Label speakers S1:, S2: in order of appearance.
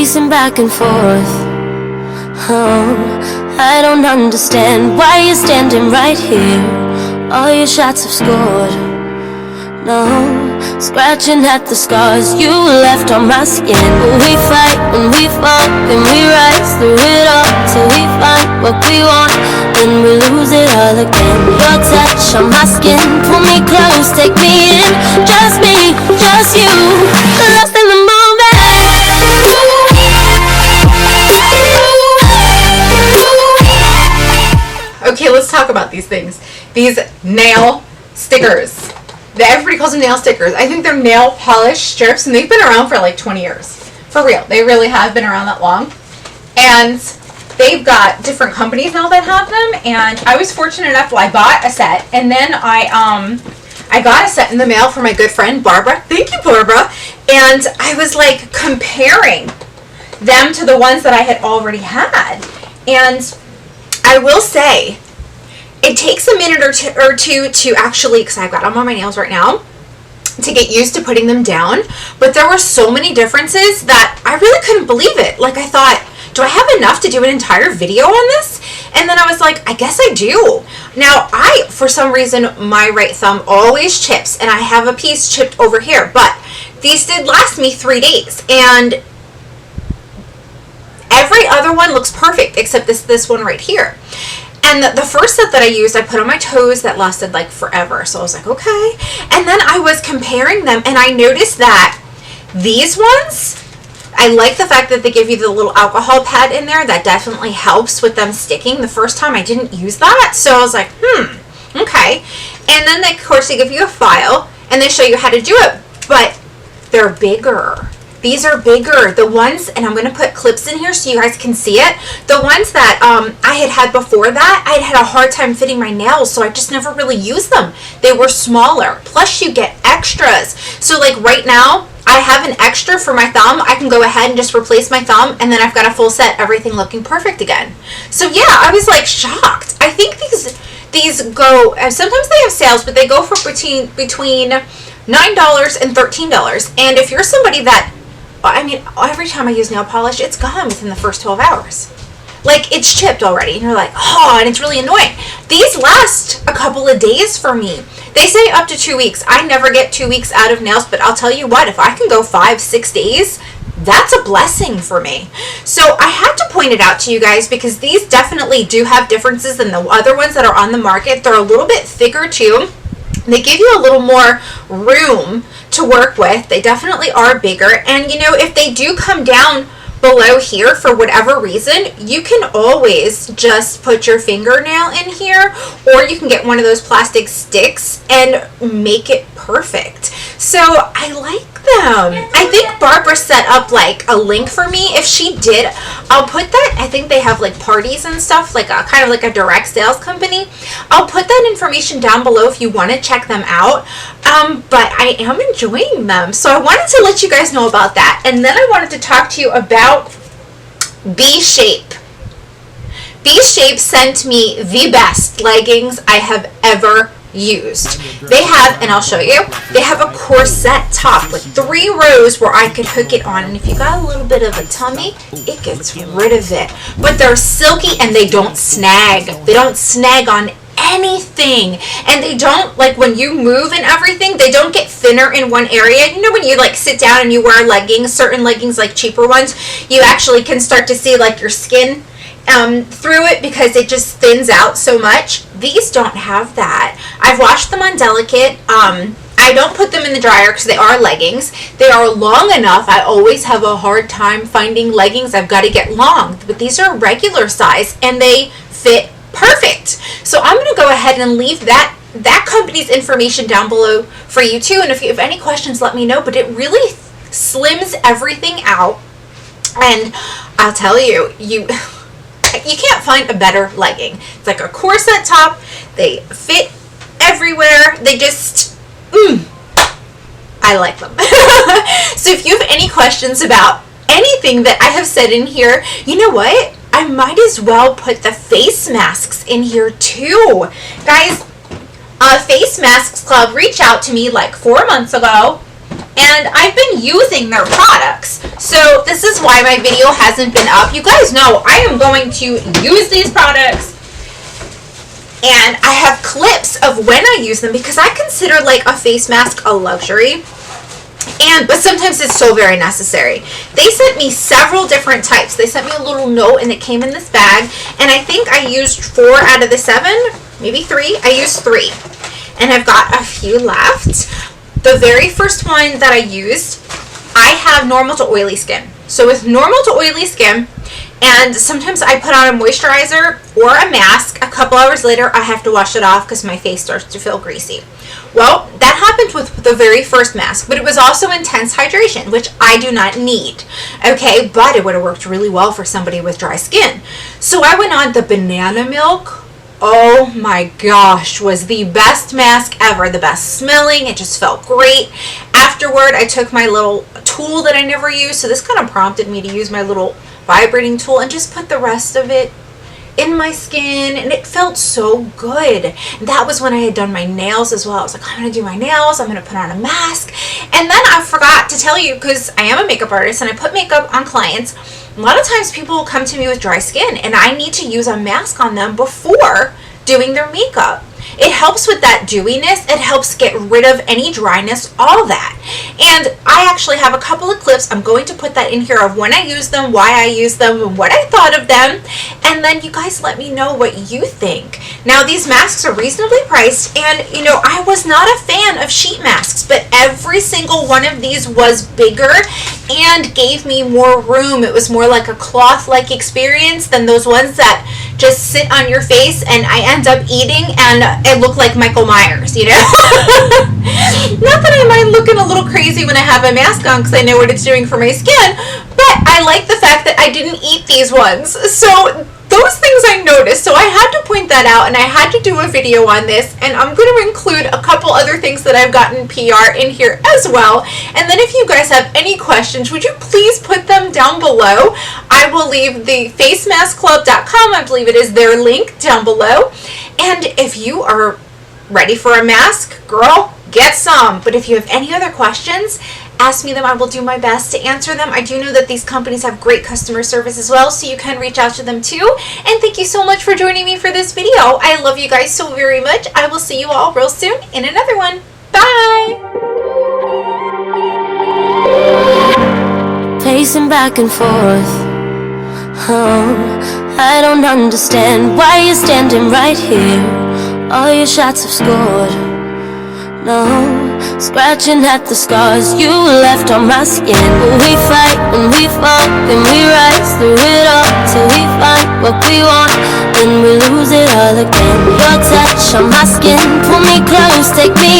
S1: pacing back and forth. Oh, I don't understand why you're standing right here. All your shots have scored. No, scratching at the scars you left on my skin. We fight and we fall and we rise through it all till we find what we want, then we lose it all again. Your touch on my skin, pull me close, take me in. Just me, just you, lost in the moment.
S2: Okay, let's talk about these things. These nail stickers. Everybody calls them nail stickers. I think they're nail polish strips, and they've been around for like 20 years. For real. They really have been around that long. And they've got different companies now that have them, and I was fortunate enough, I bought a set, and then I got a set in the mail for my good friend Barbara. Thank you, Barbara. And I was like comparing them to the ones that I had already had. And I will say, it takes a minute or two to actually, because I've got them on my nails right now, to get used to putting them down. But there were so many differences that I really couldn't believe it. Like, I thought, do I have enough to do an entire video on this? And then I was like, I guess I do. Now, for some reason, my right thumb always chips, and I have a piece chipped over here. But these did last me 3 days, and every other one looks perfect except this one right here. And the first set that I used, I put on my toes, that lasted like forever. So I was like, okay. And then I was comparing them, and I noticed that these ones, I like the fact that they give you the little alcohol pad in there. That definitely helps with them sticking. The first time I didn't use that. So I was like, okay. And then, of course, they give you a file, and they show you how to do it. But they're bigger. These are bigger. The ones, and I'm going to put clips in here so you guys can see it. The ones that I had before that, I had a hard time fitting my nails, so I just never really used them. They were smaller. Plus, you get extras. So, like right now, I have an extra for my thumb. I can go ahead and just replace my thumb, and then I've got a full set, everything looking perfect again. So, yeah, I was like shocked. I think these go, sometimes they have sales, but they go for between $9 and $13. And if you're somebody that, I mean, every time I use nail polish, it's gone within the first 12 hours. Like, it's chipped already, and you're like, oh, and it's really annoying. These last a couple of days for me. They say up to 2 weeks. I never get 2 weeks out of nails, but I'll tell you what, if I can go 5-6 days, that's a blessing for me. So I had to point it out to you guys because these definitely do have differences than the other ones that are on the market. They're a little bit thicker too. They give you a little more room to work with. They definitely are bigger, and you know, if they do come down below here for whatever reason, you can always just put your fingernail in here, or you can get one of those plastic sticks and make it perfect. So I like them. I think Barbara set up like a link for me. If she did, I'll put that. I think they have like parties and stuff, like a kind of like a direct sales company. I'll put that information down below if you want to check them out. But I am enjoying them, so I wanted to let you guys know about that. And then I wanted to talk to you about BeeShape. BeeShape sent me the best leggings I have ever used. They have, and I'll show you, they have a corset top with 3 rows where I could hook it on, and if you got a little bit of a tummy, it gets rid of it. But they're silky and they don't snag. They don't snag on anything, and they don't, like when you move and everything, they don't get thinner in one area. You know, when you like sit down and you wear leggings, certain leggings, like cheaper ones, you actually can start to see like your skin through it because it just thins out so much. These don't have that. I've washed them on delicate. I don't put them in the dryer because they are leggings. They are long enough. I always have a hard time finding leggings I've got to get long, but these are regular size and they fit perfect. So I'm going to go ahead and leave that company's information down below for you too, and if you have any questions, let me know. But it really slims everything out, and I'll tell you, you can't find a better legging. It's like a corset top. They fit everywhere. They just I like them. So if you have any questions about anything that I have said in here, you know what, I might as well put the face masks in here too. Guys, Face Masks Club reached out to me like 4 months ago, and I've been using their products. So this is why my video hasn't been up. You guys know I am going to use these products, and I have clips of when I use them because I consider like a face mask a luxury. But sometimes it's so very necessary. They sent me several different types. They sent me a little note and it came in this bag, and I think I used 4 out of the 7, maybe 3. I used 3, and I've got a few left. The very first one that I used, I have normal to oily skin. So with normal to oily skin, and sometimes I put on a moisturizer or a mask, a couple hours later I have to wash it off because my face starts to feel greasy. Well, that happened with the very first mask, but it was also intense hydration, which I do not need, okay? But it would have worked really well for somebody with dry skin. So I went on the banana milk. Oh my gosh, was the best mask ever, the best smelling. It just felt great. Afterward, I took my little tool that I never use, so this kind of prompted me to use my little vibrating tool and just put the rest of it in my skin, and it felt so good. And that was when I had done my nails as well. I was like, I'm gonna do my nails, I'm gonna put on a mask. And then I forgot to tell you, because I am a makeup artist and I put makeup on clients, a lot of times people will come to me with dry skin and I need to use a mask on them before doing their makeup. It helps with that dewiness. It helps get rid of any dryness, all that. And I actually have a couple of clips. I'm going to put that in here of when I use them, why I use them, and what I thought of them. And then you guys let me know what you think. Now, these masks are reasonably priced, and you know, I was not a fan of sheet masks, but every single one of these was bigger and gave me more room. It was more like a cloth-like experience than those ones that just sit on your face and I end up eating and it look like Michael Myers, you know? Not that I mind looking a little crazy when I have a mask on because I know what it's doing for my skin, but I like the fact that I didn't eat these ones. So those things I noticed, so I had to point that out and I had to do a video on this, and I'm going to include a couple other things that I've gotten PR in here as well. And then if you guys have any questions, would you please put them down below? I will leave the facemaskclub.com, I believe it is their link down below. And if you are ready for a mask, girl, get some. But if you have any other questions, ask me them. I will do my best to answer them. I do know that these companies have great customer service as well, so you can reach out to them too. And thank you so much for joining me for this video. I love you guys so very much. I will see you all real soon in another one. Bye!
S1: Pacing back and forth. Oh, I don't understand why you're standing right here. All your shots have scored. No, scratching at the scars you left on my skin. We fight and we fall and we rise through it all till we find what we want, then we lose it all again. Your touch on my skin, pull me close, take me